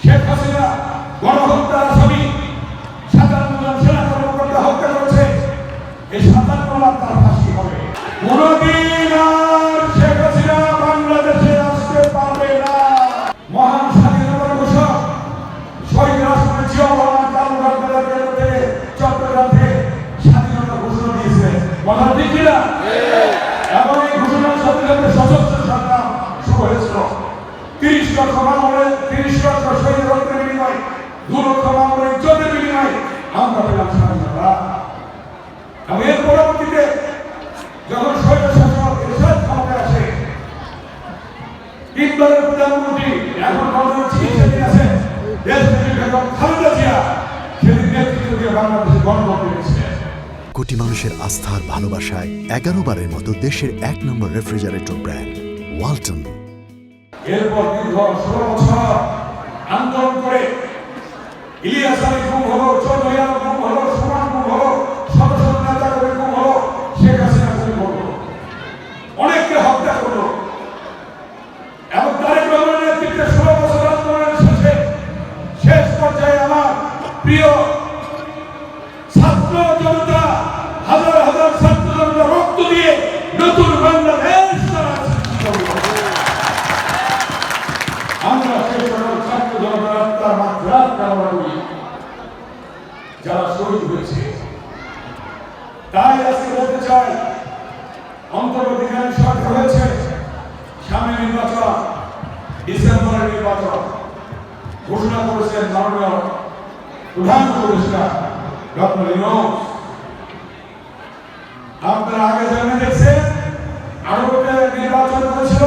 শেখ হাসিনা গণহত্যার আসামি 57 জন সেনা কর্মকর্তা হত্যা করেছে। এই 57 লাখ তার ফাঁসি হবে। কোনদিন আর শেখ হাসিনা বাংলাদেশে আসতে পারবে না। মহান স্বাধীনতার ঘোষক শহীদ রাষ্ট্রপতি জিয়া রহমান কালুঘাট কেন্দ্র থেকে চট্টগ্রাম থেকে স্বাধীনতা ঘোষণা দিয়েছে। কথা ঠিক কিনা? এবং এই ঘোষণার সাথে সাথে সশস্ত্র সংগ্রাম শুরু হয়েছিল। 30 লক্ষ মামলের 30 লক্ষ শহীদ রক্তের বিনিময়, 2 লক্ষ মামলের ইজ্জতের বিনিময় আমরা পেলাম স্বাধীনতা। এবং এর পরবর্তীতে যখন শহীদ শাসক এরশাদ ক্ষমতায় আসে, 3 দলের প্রধানমন্ত্রী এখন বর্তমানে চিকিৎসাধীন আছে দেশনেত্রী বেগম খালেদা জিয়া, সেদিন নেতৃত্ব দিয়ে বাংলাদেশে গণতন্ত্র এনেছে। কোটি মানুষের আস্থার ভালোবাসায় 11 বারের মতো দেশের 1 নম্বর রেফ্রিজারেটর ব্র্যান্ড ওয়ালটন। এরপর দীর্ঘ 16 বছর আন্দোলন করে ইলিয়াস আলী গুম হলো, চৌধুরী আলম গুম হলো, সুমন গুম হলো, শত শত নেতা কর্মী গুম হলো, শেখ হাসিনা গুম হলো, অনেককে হত্যা করলো। এবং তারেক রহমানের নেতৃত্বে 16 বছর আন্দোলনের শেষে শেষ পর্যায়ে আমার প্রিয় ছাত্র জনতা, হাজার হাজার ছাত্র জনতা রক্ত দিয়ে নতুন বাংলাদেশ তারা সৃষ্টি করলো। আমরা সেই সকল ছাত্র জনতার আত্মার মাগফিরাত কামনা করি যারা শহীদ হয়েছে। তাই আজকে বলতে চাই, অন্তর্বর্তীকালীন সরকার হয়েছে, সামনে নির্বাচন, ডিসেম্বরের নির্বাচন ঘোষণা করেছেন মাননীয় প্রধান উপদেষ্টা ডক্টর ইউনূস। আপনারা আগে জানে দেখছেন আরবতে নির্বাচন করেছিল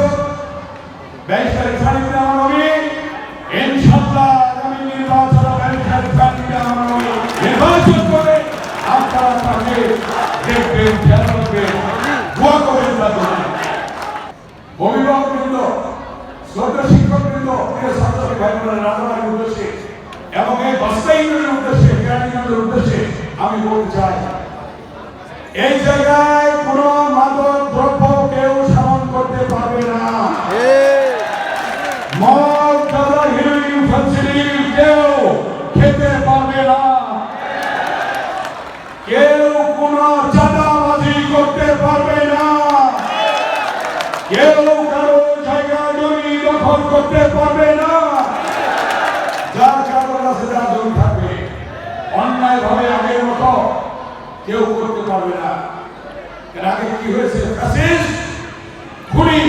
22 তারিখ ফারিদে আমানবী। ইনশাআল্লাহ আগামী নির্বাচন 22 তারিখ ফারিদে আমানবী নির্বাচন করে আপনারা তাকে দেখবেন, খেয়াল রাখবেন, দোয়া করবেন তার জন্য। অভিভাবকবৃন্দ, শ্রদ্ধা শিক্ষকবৃন্দ, প্রিয় ছাত্র ভাই বোনেরা, রাজবাড়ির উদ্দেশ্যে এবং এই বাস্তবায়নের উদ্দেশ্যে, জ্ঞানীদের উদ্দেশ্যে আমি বলতে চাই, এই জায়গায় কোনো মাদক দ্রব্য কেউ সেবন করতে পারবে না। মদ, গাঁজা, হেরোইন, ফেনসিডিল কেউ খেতে পারবে না। কেউ কোনো চাঁদাবাজি করতে পারবে না। কেউ কারো জায়গা জমি দখল করতে পারবে না। যার কারো কাছে যা জমি থাকবে অন্যায় ভাবে আগের মতো কেউ করতে পারবে না। এর আগে কি হয়েছে? ফ্যাসিস্ট, খুনি,